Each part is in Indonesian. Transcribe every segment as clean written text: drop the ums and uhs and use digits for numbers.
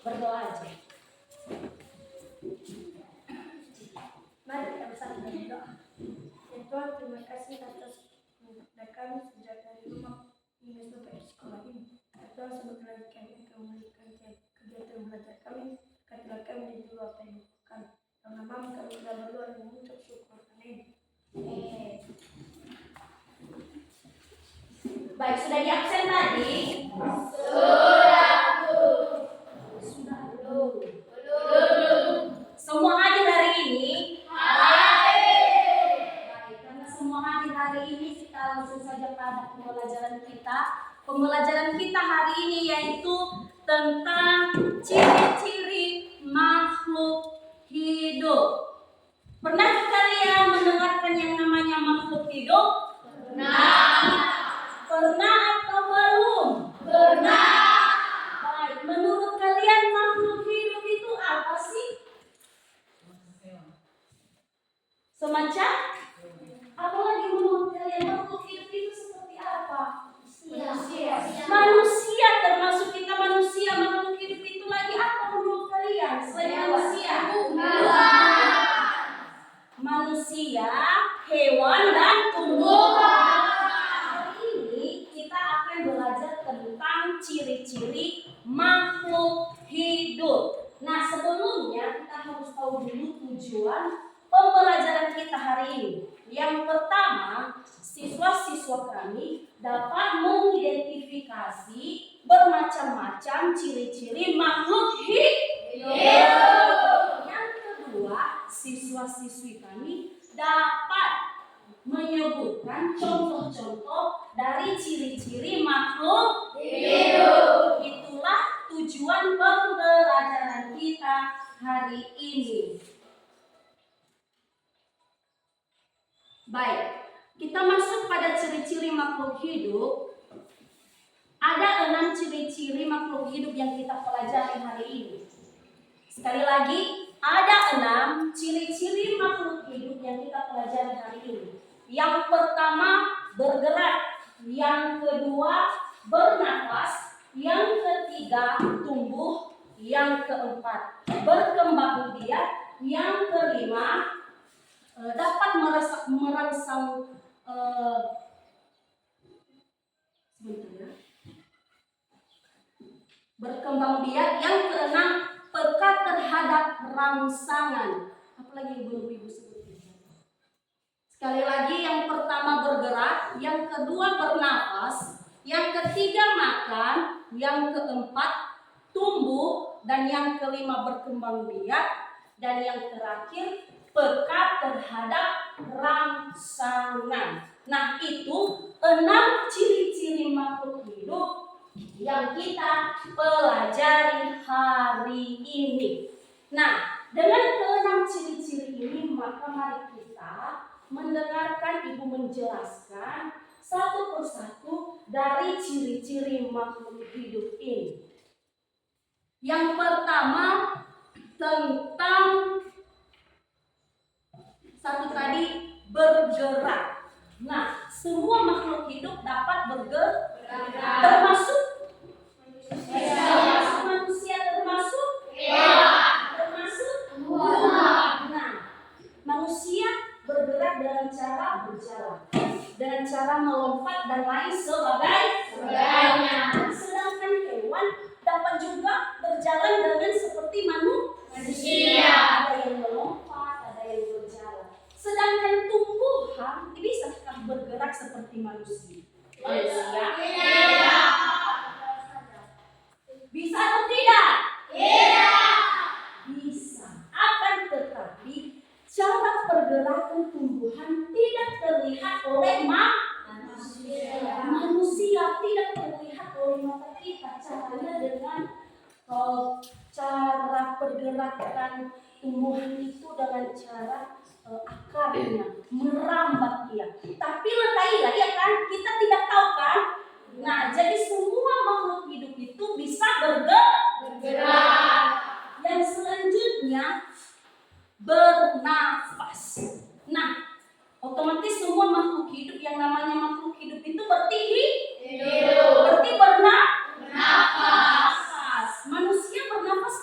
Berdoa aja. Mari kita bersama berdoa. Ya Tuhan, terima kasih atas kami sejak dari rumah hingga sampai di sekolah ini. Ya Tuhan, semoga lagi kami akan memberikan kegiatan belajar kami. Katalah kami dan juga apa yang bukan. Dalam nama kami telah berdoa dan mengucap syukur. Amin. Baik, sudah di absen tadi? Sudah belum? Semua hadir hari ini? Baik, karena semua hadir hari ini, kita langsung saja pada pembelajaran kita. Pembelajaran kita hari ini yaitu tentang ciri-ciri makhluk hidup. Pernah kalian mendengarkan yang namanya makhluk hidup? Pernah atau belum? Pernah. Baik, menurut kalian makhluk hidup itu apa sih? Semacam? Apalagi menurut kalian makhluk hidup itu seperti apa? Manusia, termasuk kita manusia. Makhluk hidup itu lagi apa menurut kalian selain manusia? Manusia, hewan, dan tumbuhan. Belajar tentang ciri-ciri makhluk hidup. Nah, sebelumnya kita harus tahu dulu tujuan pembelajaran kita hari ini. Yang pertama, siswa-siswa kami dapat mengidentifikasi bermacam-macam ciri-ciri makhluk hidup. Yang kedua, siswa-siswi kami dapat menyebutkan contoh-contoh dari ciri-ciri makhluk hidup. Itulah tujuan pembelajaran kita hari ini. Baik, kita masuk pada ciri-ciri makhluk hidup. Ada 6 ciri-ciri makhluk hidup yang kita pelajari hari ini. Sekali lagi, ada 6 ciri-ciri makhluk hidup yang kita pelajari hari ini. Yang pertama, bergerak. Yang kedua, bernafas. Yang ketiga, tumbuh. Yang keempat, berkembang biak. Yang kelima, dapat merangsang berkembang biak. Yang keenam, peka terhadap rangsangan. Apalagi ibu-ibu sebutkan. Sekali lagi, yang pertama bergerak, yang kedua bernafas, yang ketiga makan, yang keempat tumbuh, dan yang kelima berkembang biak, dan yang terakhir peka terhadap rangsangan. Nah, itu 6 ciri-ciri makhluk hidup yang kita pelajari hari ini. Nah, dengan ke-6 ciri-ciri ini, maka mari kita mendengarkan ibu menjelaskan satu persatu dari ciri-ciri makhluk hidup ini. Yang pertama tentang satu tadi, bergerak. Nah, semua makhluk hidup dapat bergerak, termasuk manusia, termasuk nah, manusia bergerak dengan cara berjalan, dengan cara melompat dan lain sebagainya. Sedangkan hewan dapat juga berjalan dengan seperti manusia. Ada yang melompat, ada yang berjalan. Sedangkan tumbuhan bisakah bergerak seperti manusia? Tidak. Bisa atau tidak? Tidak. Bisa. Akan tetapi cara pergerakan tumbuhan tidak terlihat oleh manusia, tidak terlihat oleh mata kita. Caranya dengan cara pergerakan tumbuhan itu dengan cara akarnya merambat dia. Tapi letailah ya kan, kita tidak tahu kan. Nah, jadi semua makhluk hidup itu bisa bergerak. Yang selanjutnya bernafas. Nah, otomatis semua makhluk hidup yang namanya makhluk hidup itu berarti bernafas. Manusia bernafas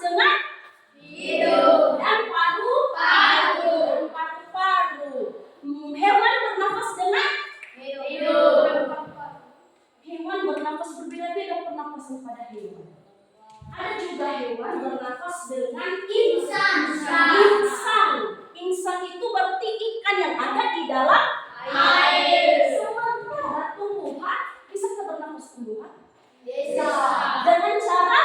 hewan. Ada juga hewan bernafas dengan insan. Insan itu berarti ikan yang ada di dalam air. Sementara tumbuhan bisa bernafas tumbuhan? Bisa. Dengan cara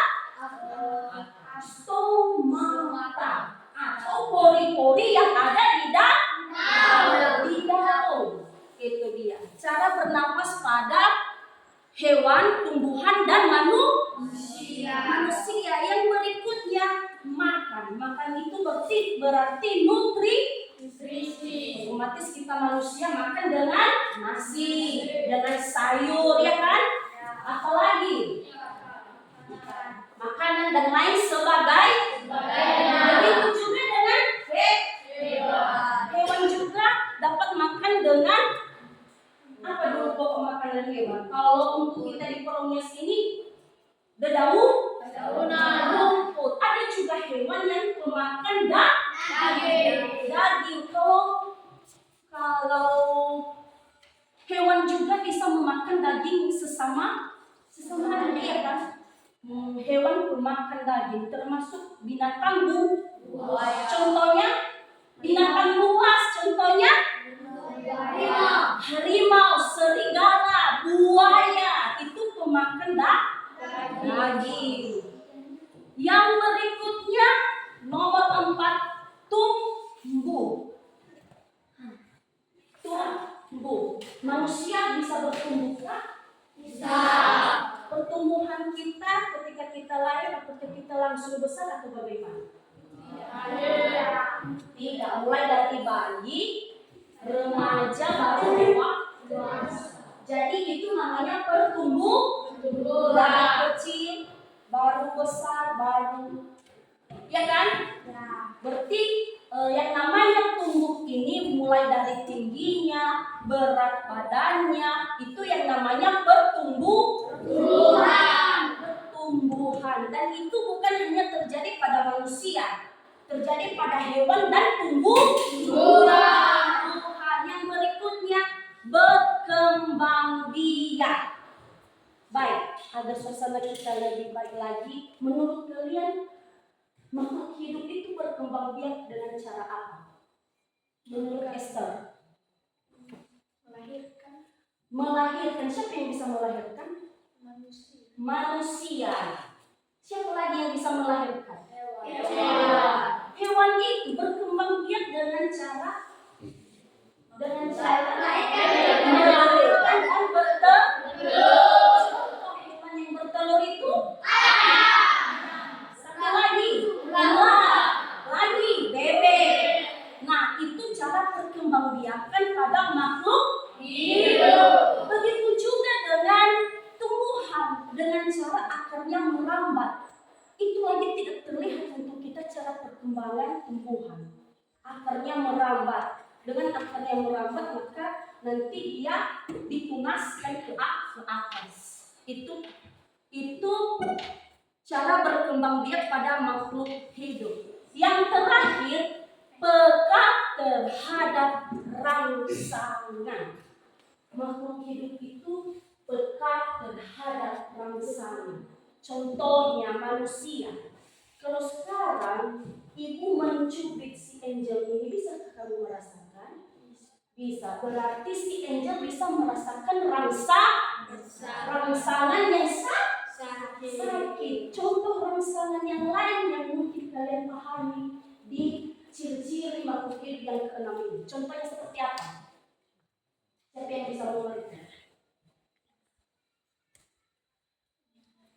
stomata atau pori-pori yang ada di daun. Itu dia. Cara bernafas pada hewan, tumbuhan, dan manusia. Yang berikutnya makan. Makan itu berarti nutrisi. Otomatis kita manusia makan dengan nasi, dengan sayur, ya kan? Apalagi makanan dan lain sebagainya. Begitu juga dengan hewan juga dapat makan dengan apa dulu pokok makanan hewan? Kalau untuk kita di Polongnya sini dedaunan, rumput. Ada juga hewan yang memakan daging. Kalau hewan juga bisa memakan daging sesama ya kan? Hewan pemakan daging termasuk binatang buas. Contohnya binatang buas. Contohnya harimau, serigala, buaya. Itu pemakan daging. Yang berikutnya nomor 4, tumbuh. Manusia bisa bertumbuh kah? Bisa. Pertumbuhan kita ketika kita lahir atau ketika kita langsung besar atau bagaimana? Tidak. Mulai dari bayi, remaja, baru dewasa. Jadi itu namanya pertumbuh. Dari kecil, baru besar, baru, ya kan? Berarti yang namanya tumbuh ini mulai dari tingginya, berat badannya, itu yang namanya pertumbuhan. Dan itu bukan hanya terjadi pada manusia, terjadi pada hewan dan tumbuhan. Yang berikutnya berkembang biak. Baik, agar suasana kita lebih baik lagi, menurut kalian makhluk hidup itu berkembang biak dengan cara apa? Menurut Esther? Melahirkan. Siapa yang bisa melahirkan? Manusia. Siapa lagi yang bisa melahirkan? Hewan itu berkembang biak dengan cara melahirkan dan bertelur. Hewan yang bertelur itu satu lagi bebek. Nah, itu cara perkembangbiakan pada makhluk hidup. Begitu juga dengan tumbuhan, dengan cara akarnya merambat. Itu lagi tidak terlihat untuk kita cara perkembangan tumbuhan. Akarnya merambat. Dengan akarnya merambat, maka nanti dia ditunaskan ke atas. Itu cara berkembang biak pada makhluk hidup. Yang terakhir, peka terhadap rangsangan. Makhluk hidup itu peka terhadap rangsangan. Contohnya manusia. Kalau sekarang ibu mencubit si Angel ini, bisa kamu merasakan? Bisa. Berarti si Angel bisa merasakan rangsangan yang sakit. Contoh rangsangan yang lain yang mungkin kalian pahami di ciri-ciri makhluk hidup yang ke-6 ini. Contohnya seperti apa? Siapa yang bisa memberikan?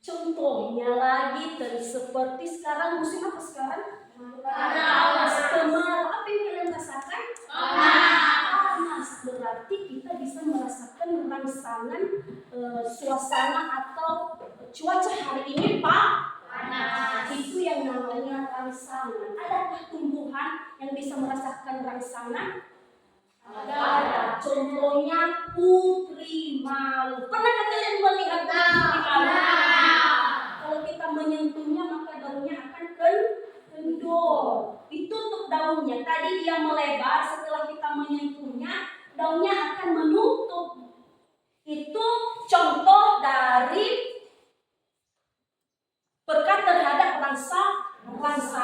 Contohnya lagi seperti sekarang, musim apa sekarang? Panas. Apa yang kalian rasakan? Panas. Berarti kita bisa merasakan rangsangan suasana atau cuaca hari ini panas. Itu yang namanya rangsangan. Adakah tumbuhan yang bisa merasakan rangsangan? Ada. Contohnya putri malu. Pernahkah kalian melihat putri malu? Kalau kita menyentuhnya maka daunnya akan kendor. Ditutup daunnya. Tadi dia melebar, setelah kita menyentuhnya daunnya akan menutup. Itu contoh dari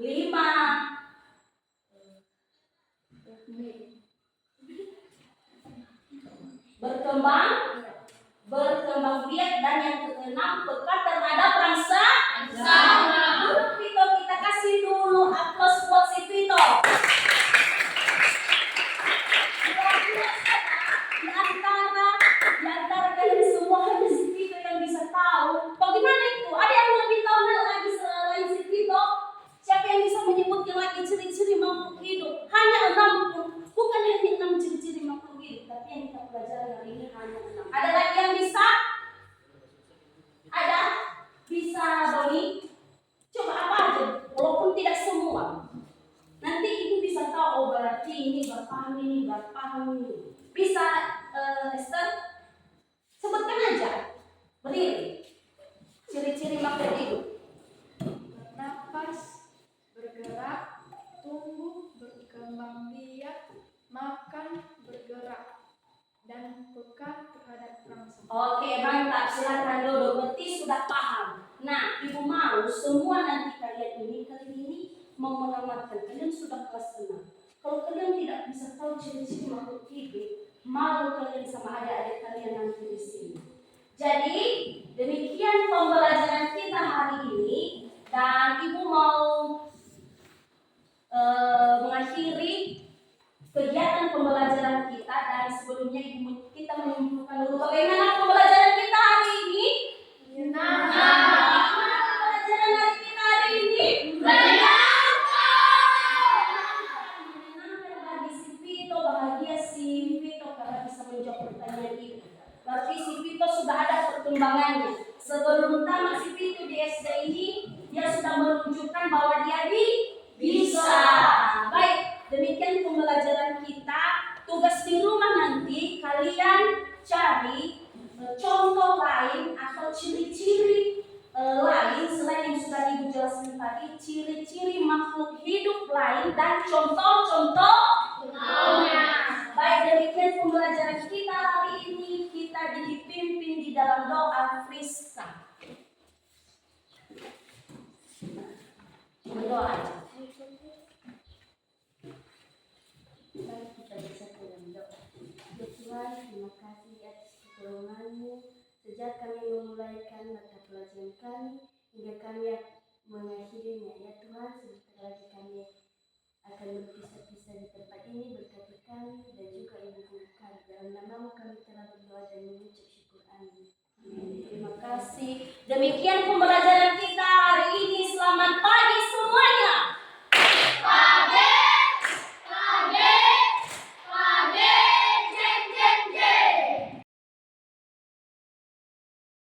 5. Berkembang biak, dan yang keenam peka terhadap rasa sama. Vito, kita kasih dulu aplaus buat si Vito. Di antara kalian semua hanya si Vito yang bisa tahu. Bagaimana itu? Ada yang lebih tahu lagi selain si Vito? Siapa yang bisa menyebutkan lagi ciri-ciri makhluk hidup? Hanya 6 pun. Bukan hanya 6 ciri-ciri makhluk hidup, tapi yang kita pelajari hari ini hanya 6. Ada lagi yang bisa? Ada? Bisa, Doni? Coba apa aja? Walaupun tidak semua. Nanti ibu bisa tahu, oh berarti ini berpaham ini. Bisa, Esther? Sebutkan aja. Berdiri. Ciri-ciri makhluk hidup. Bernapas, bergerak, tumbuh, berkembang biak, makan, bergerak, dan peka terhadap rangsa. Oke, mantap. Silakan Dodo. Berarti sudah paham. Nah, ibu mau semua nanti kalian ini mau menamatkan. Kalian sudah kelas 6. Kalau kalian tidak bisa tahu ciri-ciri makhluk hidup, malu kalian sama adik-adik kalian nanti di sini. Jadi, demikian pembelajaran kita hari ini. Dan ibu mau mengakhiri kegiatan pembelajaran kita. Dan sebelumnya kita menyimpulkan dulu bagaimana pembelajaran kita hari ini. Bagaimana pembelajaran hari kita hari ini? Menyenangkan bagi si Vito, bahagia si Vito karena bisa menjawab pertanyaan itu. Berarti si Vito sudah ada perkembangannya. Sebelum tamat si Vito di SD ini, dia sudah menunjukkan bahwa dia bisa. Baik, demikian pembelajaran kita. Tugas di rumah nanti kalian cari contoh lain atau ciri-ciri lain selain yang sudah ibu jelaskan tadi, ciri-ciri makhluk hidup lain dan contoh-contoh. Baik, demikian pembelajaran kita hari ini. Kita dipimpin di dalam doa Friska. Berdoa. Baik, kita bisa dalam doa. Ya Tuhan, terima kasih atas pertolongan-Mu. Sejak kami memulaikan mata pelajaran kami hingga kami mengakhirinya, ya Tuhan, sebentar lagi kami akan berpisah-pisah di tempat ini. Berkati kami dan juga ibu guru kami. Dalam nama-Mu kami telah berdoa dan mengucap syukur. Amin. Terima kasih. Demikian pembelajaran kita hari ini. Selamat pagi.